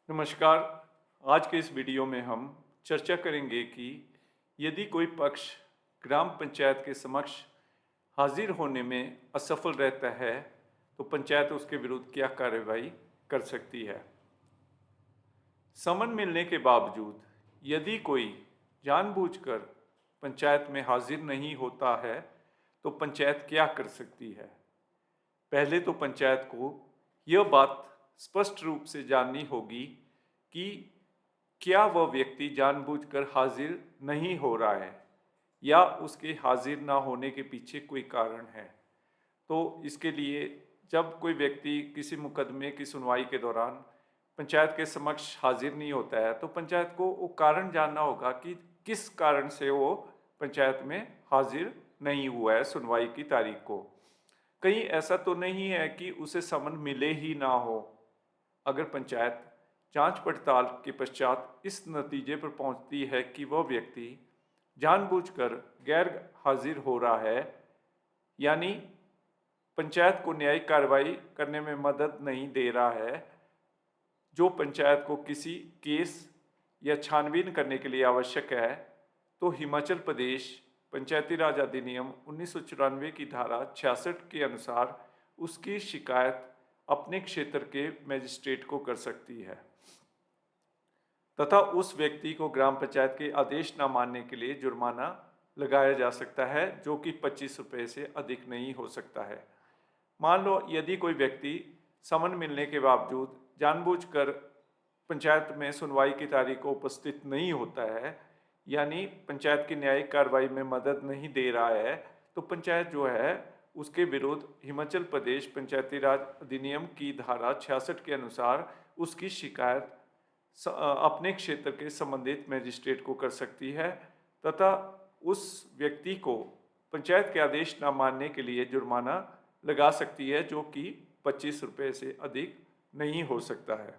नमस्कार। आज के इस वीडियो में हम चर्चा करेंगे कि यदि कोई पक्ष ग्राम पंचायत के समक्ष हाजिर होने में असफल रहता है तो पंचायत उसके विरुद्ध क्या कार्रवाई कर सकती है। समन मिलने के बावजूद यदि कोई जानबूझकर पंचायत में हाजिर नहीं होता है तो पंचायत क्या कर सकती है। पहले तो पंचायत को यह बात स्पष्ट रूप से जाननी होगी कि क्या वह व्यक्ति जानबूझकर हाजिर नहीं हो रहा है या उसके हाजिर ना होने के पीछे कोई कारण है। तो इसके लिए जब कोई व्यक्ति किसी मुकदमे की सुनवाई के दौरान पंचायत के समक्ष हाजिर नहीं होता है तो पंचायत को वो कारण जानना होगा कि किस कारण से वो पंचायत में हाजिर नहीं हुआ है सुनवाई की तारीख को। कहीं ऐसा तो नहीं है कि उसे समन मिले ही ना हो। अगर पंचायत जांच पड़ताल के पश्चात इस नतीजे पर पहुंचती है कि वह व्यक्ति जानबूझकर गैर हाजिर हो रहा है, यानी पंचायत को न्यायिक कार्रवाई करने में मदद नहीं दे रहा है, जो पंचायत को किसी केस या छानबीन करने के लिए आवश्यक है, तो हिमाचल प्रदेश पंचायती राज अधिनियम 1994 की धारा 66 के अनुसार उसकी शिकायत अपने क्षेत्र के मजिस्ट्रेट को कर सकती है तथा उस व्यक्ति को ग्राम पंचायत के आदेश न मानने के लिए जुर्माना लगाया जा सकता है, जो कि 25 रुपये से अधिक नहीं हो सकता है। मान लो यदि कोई व्यक्ति समन मिलने के बावजूद जानबूझकर पंचायत में सुनवाई की तारीख को उपस्थित नहीं होता है, यानी पंचायत की न्यायिक कार्रवाई में मदद नहीं दे रहा है, तो पंचायत जो है उसके विरुद्ध हिमाचल प्रदेश पंचायती राज अधिनियम की धारा 66 के अनुसार उसकी शिकायत अपने क्षेत्र के संबंधित मजिस्ट्रेट को कर सकती है तथा उस व्यक्ति को पंचायत के आदेश न मानने के लिए जुर्माना लगा सकती है, जो कि 25 रुपये से अधिक नहीं हो सकता है।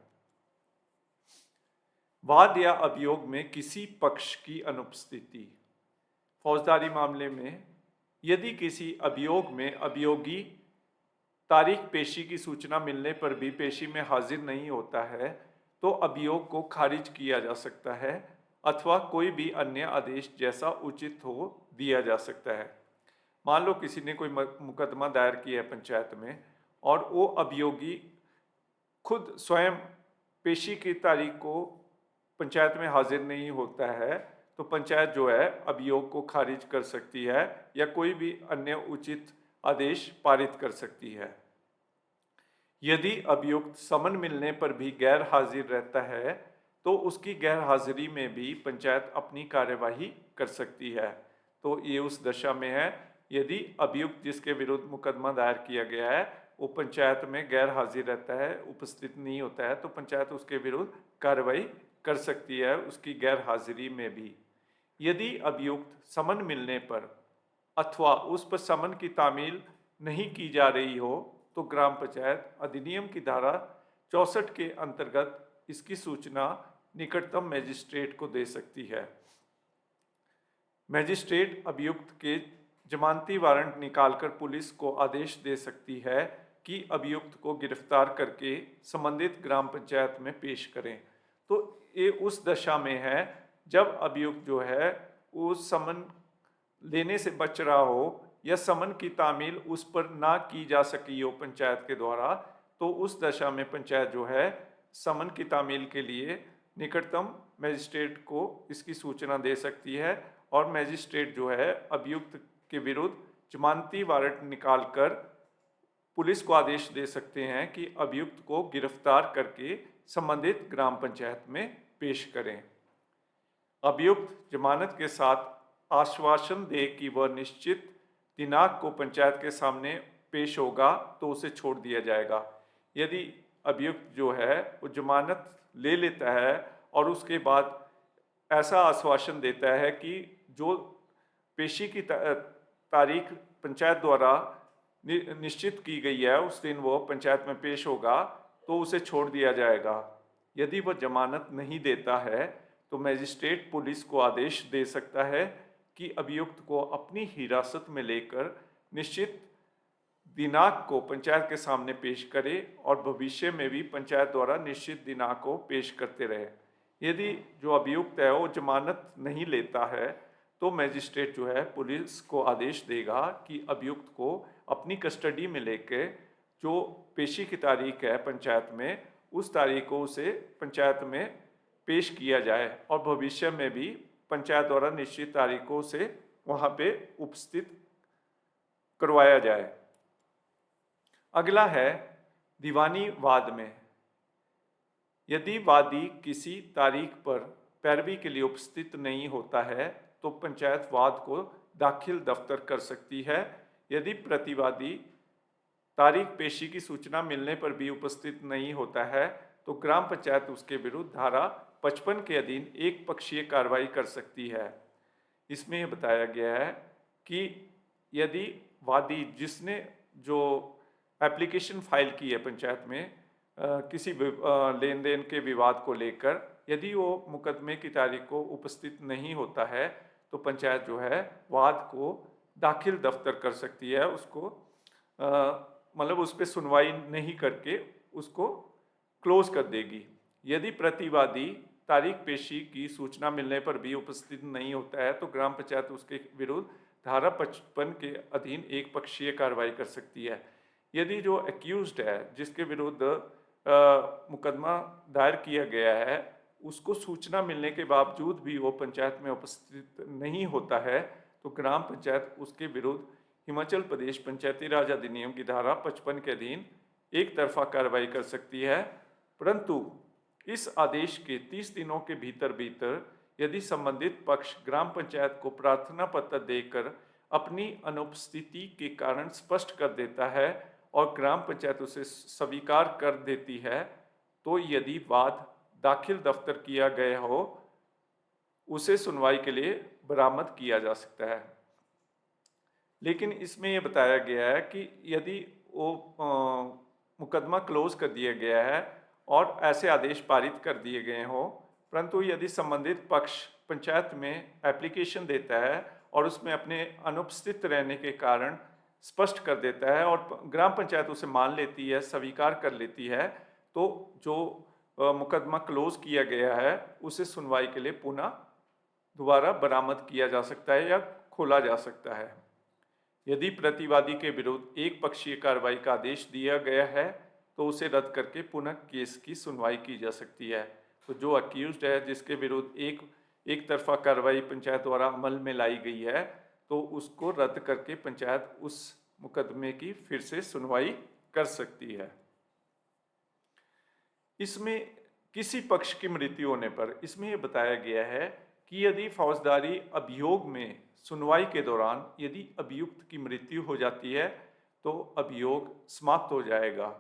वाद या अभियोग में किसी पक्ष की अनुपस्थिति। फौजदारी मामले में यदि किसी अभियोग में अभियोगी तारीख पेशी की सूचना मिलने पर भी पेशी में हाजिर नहीं होता है तो अभियोग को खारिज किया जा सकता है अथवा कोई भी अन्य आदेश जैसा उचित हो दिया जा सकता है। मान लो किसी ने कोई मुकदमा दायर किया है पंचायत में और वो अभियोगी खुद स्वयं पेशी की तारीख को पंचायत में हाजिर नहीं होता है, तो पंचायत जो है अभियोग को खारिज कर सकती है या कोई भी अन्य उचित आदेश पारित कर सकती है। यदि अभियुक्त समन मिलने पर भी गैर हाजिर रहता है तो उसकी गैर हाजिरी में भी पंचायत अपनी कार्यवाही कर सकती है। तो ये उस दशा में है यदि अभियुक्त जिसके विरुद्ध मुकदमा दायर किया गया है वो पंचायत में गैर हाजिर रहता है, उपस्थित नहीं होता है, तो पंचायत उसके विरुद्ध कार्रवाई कर सकती है उसकी गैर हाजिरी में भी। यदि अभियुक्त समन मिलने पर अथवा उस पर समन की तामील नहीं की जा रही हो तो ग्राम पंचायत अधिनियम की धारा 64 के अंतर्गत इसकी सूचना निकटतम मजिस्ट्रेट को दे सकती है। मजिस्ट्रेट अभियुक्त के जमानती वारंट निकालकर पुलिस को आदेश दे सकती है कि अभियुक्त को गिरफ्तार करके संबंधित ग्राम पंचायत में पेश करें। तो ये उस दशा में है जब अभियुक्त जो है उस समन लेने से बच रहा हो या समन की तामील उस पर ना की जा सकी हो पंचायत के द्वारा, तो उस दशा में पंचायत जो है समन की तामील के लिए निकटतम मजिस्ट्रेट को इसकी सूचना दे सकती है और मजिस्ट्रेट जो है अभियुक्त के विरुद्ध जमानती वारंट निकालकर पुलिस को आदेश दे सकते हैं कि अभियुक्त को गिरफ्तार करके संबंधित ग्राम पंचायत में पेश करें। अभियुक्त जमानत के साथ आश्वासन दे कि वह निश्चित दिनांक को पंचायत के सामने पेश होगा तो उसे छोड़ दिया जाएगा। यदि अभियुक्त जो है वो जमानत ले लेता है और उसके बाद ऐसा आश्वासन देता है कि जो पेशी की तारीख पंचायत द्वारा निश्चित की गई है उस दिन वो पंचायत में पेश होगा, तो उसे छोड़ दिया जाएगा। यदि वह जमानत नहीं देता है तो मजिस्ट्रेट पुलिस को आदेश दे सकता है कि अभियुक्त को अपनी हिरासत में लेकर निश्चित दिनांक को पंचायत के सामने पेश करे और भविष्य में भी पंचायत द्वारा निश्चित दिनांक को पेश करते रहे। यदि जो अभियुक्त है वो जमानत नहीं लेता है तो मजिस्ट्रेट जो है पुलिस को आदेश देगा कि अभियुक्त को अपनी कस्टडी में लेके जो पेशी की तारीख है पंचायत में, उस तारीख को उसे पंचायत में पेश किया जाए और भविष्य में भी पंचायत द्वारा निश्चित तारीखों से वहाँ पे उपस्थित करवाया जाए। अगला है दीवानी वाद में। यदि वादी किसी तारीख पर पैरवी के लिए उपस्थित नहीं होता है तो पंचायत वाद को दाखिल दफ्तर कर सकती है। यदि प्रतिवादी तारीख पेशी की सूचना मिलने पर भी उपस्थित नहीं होता है तो ग्राम पंचायत उसके विरुद्ध धारा 55 के अधीन एक पक्षीय कार्रवाई कर सकती है। इसमें यह बताया गया है कि यदि वादी जिसने जो एप्लीकेशन फाइल की है पंचायत में किसी लेन देन के विवाद को लेकर, यदि वो मुकदमे की तारीख को उपस्थित नहीं होता है तो पंचायत जो है वाद को दाखिल दफ्तर कर सकती है। उसको मतलब उस पर सुनवाई नहीं करके उसको क्लोज कर देगी। यदि प्रतिवादी तारीख पेशी की सूचना मिलने पर भी उपस्थित नहीं होता है तो ग्राम पंचायत उसके विरुद्ध धारा 55 के अधीन एक पक्षीय कार्रवाई कर सकती है। यदि जो एक्यूज्ड है जिसके विरुद्ध मुकदमा दायर किया गया है उसको सूचना मिलने के बावजूद भी वो पंचायत में उपस्थित नहीं होता है तो ग्राम पंचायत उसके विरुद्ध हिमाचल प्रदेश पंचायती राज अधिनियम की धारा 55 के अधीन एक तरफा कार्रवाई कर सकती है। परंतु इस आदेश के 30 दिनों के भीतर यदि संबंधित पक्ष ग्राम पंचायत को प्रार्थना पत्र देकर अपनी अनुपस्थिति के कारण स्पष्ट कर देता है और ग्राम पंचायत उसे स्वीकार कर देती है तो यदि वाद दाखिल दफ्तर किया गया हो उसे सुनवाई के लिए बरामद किया जा सकता है। लेकिन इसमें यह बताया गया है कि यदि वो मुकदमा क्लोज कर दिया गया है और ऐसे आदेश पारित कर दिए गए हों, परंतु यदि संबंधित पक्ष पंचायत में एप्लीकेशन देता है और उसमें अपने अनुपस्थित रहने के कारण स्पष्ट कर देता है और ग्राम पंचायत उसे मान लेती है, स्वीकार कर लेती है, तो जो मुकदमा क्लोज किया गया है उसे सुनवाई के लिए पुनः दोबारा बरामद किया जा सकता है या खोला जा सकता है। यदि प्रतिवादी के विरुद्ध एक पक्षीय कार्रवाई का आदेश दिया गया है तो उसे रद्द करके पुनः केस की सुनवाई की जा सकती है। तो जो अक्यूज्ड है जिसके विरुद्ध एक तरफा कार्रवाई पंचायत द्वारा अमल में लाई गई है तो उसको रद्द करके पंचायत उस मुकदमे की फिर से सुनवाई कर सकती है। इसमें किसी पक्ष की मृत्यु होने पर इसमें यह बताया गया है कि यदि फौजदारी अभियोग में सुनवाई के दौरान यदि अभियुक्त की मृत्यु हो जाती है तो अभियोग समाप्त हो जाएगा।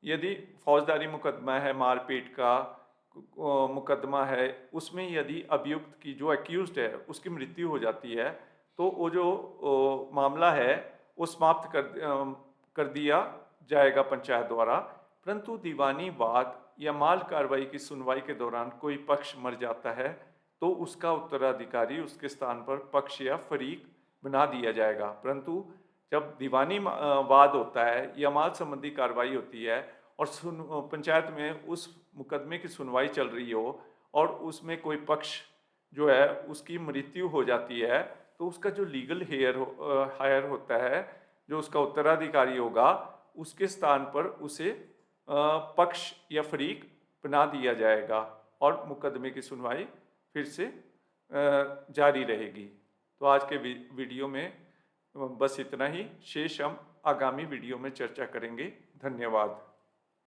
यदि फौजदारी मुकदमा है, मारपीट का मुकदमा है, उसमें यदि अभियुक्त की जो एक्यूज्ड है उसकी मृत्यु हो जाती है तो वो जो मामला है वो समाप्त कर दिया जाएगा पंचायत द्वारा। परंतु दीवानी वाद या माल कार्रवाई की सुनवाई के दौरान कोई पक्ष मर जाता है तो उसका उत्तराधिकारी उसके स्थान पर पक्ष या फरीक बना दिया जाएगा। परंतु जब दीवानी वाद होता है या माल संबंधी कार्रवाई होती है और पंचायत में उस मुकदमे की सुनवाई चल रही हो और उसमें कोई पक्ष जो है उसकी मृत्यु हो जाती है तो उसका जो लीगल हायर होता है, जो उसका उत्तराधिकारी होगा, उसके स्थान पर उसे पक्ष या फरीक बना दिया जाएगा और मुकदमे की सुनवाई फिर से जारी रहेगी। तो आज के वीडियो में बस इतना ही। शेष हम आगामी वीडियो में चर्चा करेंगे। धन्यवाद।